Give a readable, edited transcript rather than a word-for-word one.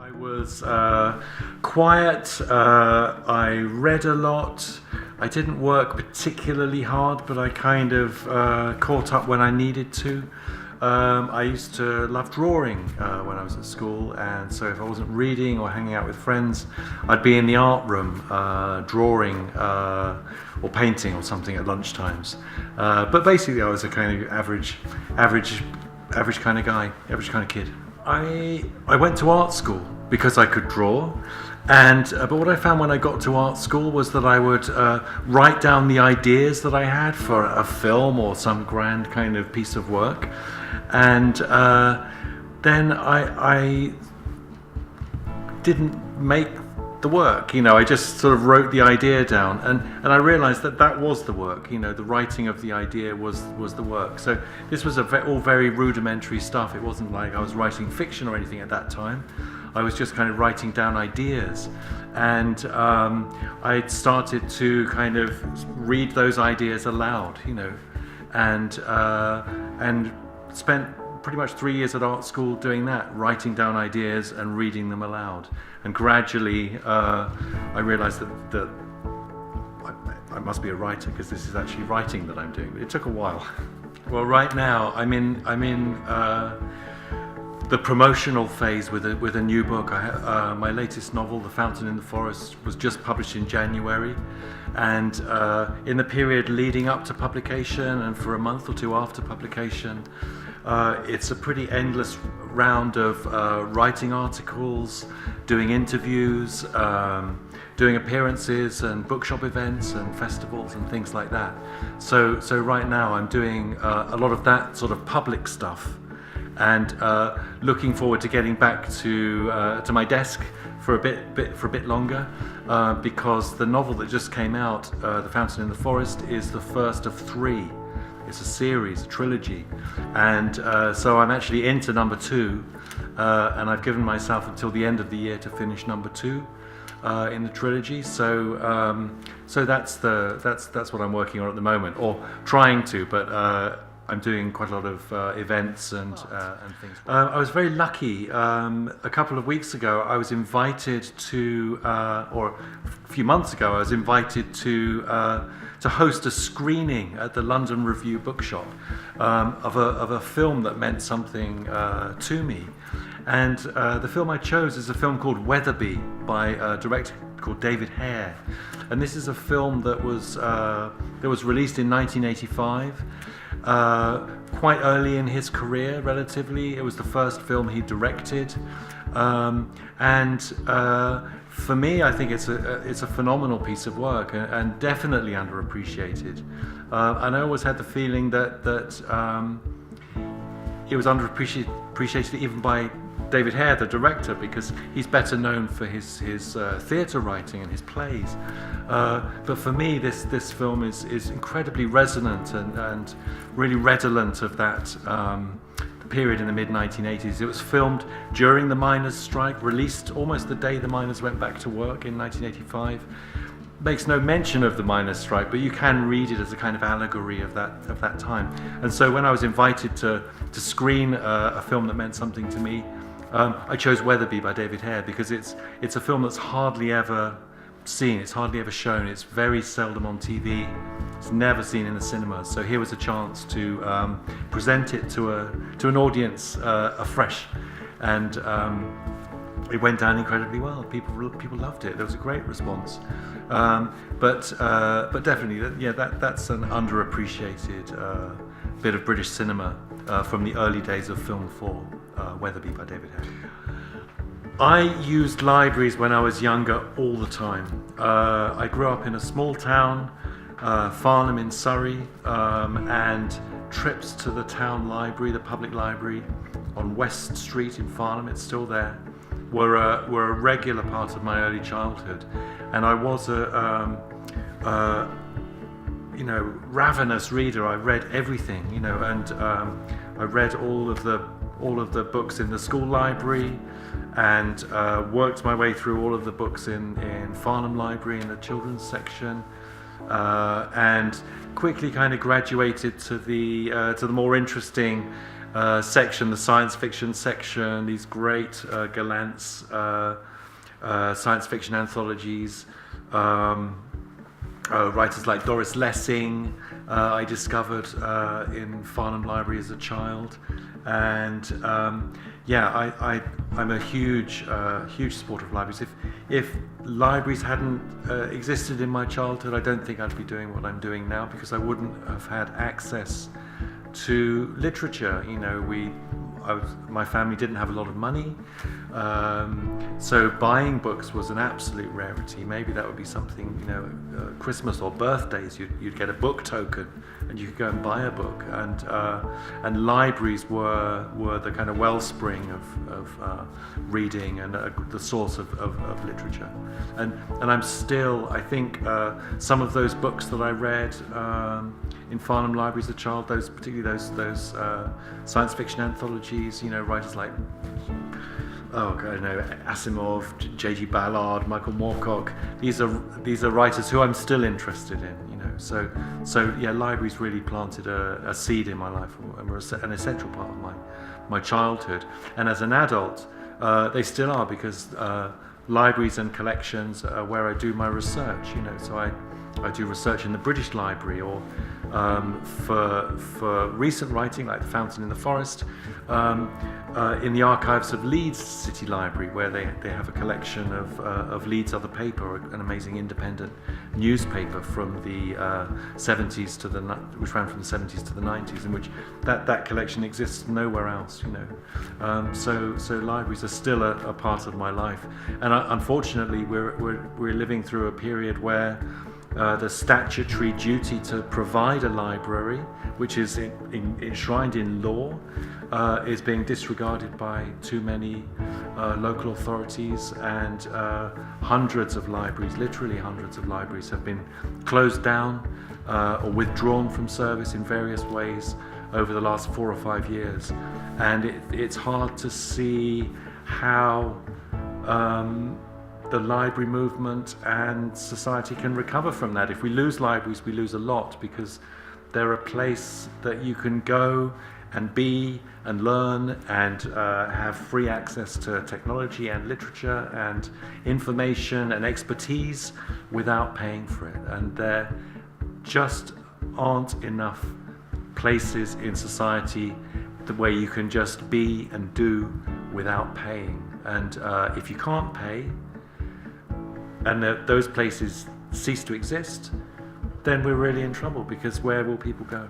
I was quiet, I read a lot, I didn't work particularly hard, but I kind of caught up when I needed to. I used to love drawing when I was at school, and so if I wasn't reading or hanging out with friends, I'd be in the art room drawing or painting or something at lunchtimes. But basically I was a kind of average kind of guy, average kind of kid. I went to art school because I could draw, but what I found when I got to art school was that I would write down the ideas that I had for a film or some grand kind of piece of work, and then I didn't make the work, I just sort of wrote the idea down, and I realized that was the work, the writing of the idea was the work. So this was all very rudimentary stuff. It wasn't like I was writing fiction or anything at that time. I was just kind of writing down ideas, and I'd started to kind of read those ideas aloud, and spent pretty much 3 years at art school doing that, writing down ideas and reading them aloud. And gradually I realized that I must be a writer, because this is actually writing that I'm doing. But it took a while. Well, right now I'm in the promotional phase with a new book. My latest novel, The Fountain in the Forest, was just published in January, and in the period leading up to publication and for a month or two after publication, it's a pretty endless round of writing articles, doing interviews, doing appearances and bookshop events and festivals and things like that. So right now I'm doing a lot of that sort of public stuff, and looking forward to getting back to my desk for a bit longer, because the novel that just came out, The Fountain in the Forest, is the first of 3. It's a series, a trilogy, and so I'm actually into number 2, and I've given myself until the end of the year to finish number 2 in the trilogy. So that's what I'm working on at the moment, or trying to, but I'm doing quite a lot of events and things. I was very lucky. A couple of weeks ago, I was invited to, or a few months ago, I was invited to host a screening at the London Review Bookshop of a film that meant something to me. And the film I chose is a film called Weatherby by a director called David Hare. And this is a film that was released in 1985. Quite early in his career, relatively. It was the first film he directed, and for me, I think it's a phenomenal piece of work, and definitely underappreciated. And I always had the feeling that it was underappreciated even by David Hare, the director, because he's better known for his theatre writing and his plays. But for me, this film is incredibly resonant and really redolent of that period in the mid-1980s. It was filmed during the miners' strike, released almost the day the miners went back to work in 1985. Makes no mention of the miners' strike, but you can read it as a kind of allegory of that time. And so when I was invited to screen a film that meant something to me, I chose Weatherby by David Hare because it's a film that's hardly ever seen, it's hardly ever shown, it's very seldom on TV, it's never seen in the cinemas. So here was a chance to present it to an audience afresh, and it went down incredibly well. People loved it. There was a great response, but definitely, that's an underappreciated bit of British cinema from the early days of film 4. Weatherby by David Hare. I used libraries when I was younger all the time. I grew up in a small town, Farnham in Surrey, and trips to the town library, the public library on West Street in Farnham, it's still there, were a regular part of my early childhood. And I was a ravenous reader. I read everything, and I read all of the books in the school library, and worked my way through all of the books in Farnham Library in the children's section, and quickly kind of graduated to the more interesting section, the science fiction section, these great Galant's science fiction anthologies. Writers like Doris Lessing, I discovered in Farnham Library as a child, and I'm a huge supporter of libraries. If libraries hadn't existed in my childhood, I don't think I'd be doing what I'm doing now, because I wouldn't have had access to literature. You know, my family didn't have a lot of money, so buying books was an absolute rarity. Maybe that would be something, you know, Christmas or birthdays, you'd get a book token and you could go and buy a book, and libraries were the kind of wellspring of reading and the source of literature. And I'm still, I think, some of those books that I read in Farnham Library as a child, particularly those science fiction anthologies, you know, writers like Asimov, J.G. Ballard, Michael Moorcock. These are writers who I'm still interested in, you know. So yeah, libraries really planted a seed in my life, and were an essential part of my childhood. And as an adult, they still are, because libraries and collections are where I do my research, you know. So I do research in the British Library, or for recent writing like The Fountain in the Forest, in the archives of Leeds City Library, where they have a collection of Leeds Other Paper, an amazing independent newspaper from the 70s which ran from the 70s to the 90s, in which that collection exists nowhere else, you know. So libraries are still a part of my life, and unfortunately we're living through a period where the statutory duty to provide a library, which is enshrined in law, is being disregarded by too many local authorities, and hundreds of libraries, literally hundreds of libraries, have been closed down or withdrawn from service in various ways over the last 4 or 5 years. And it's hard to see how the library movement and society can recover from that. If we lose libraries, we lose a lot, because they're a place that you can go and be and learn and have free access to technology and literature and information and expertise without paying for it. And there just aren't enough places in society where you can just be and do without paying. And if you can't pay, and those places cease to exist, then we're really in trouble, because where will people go?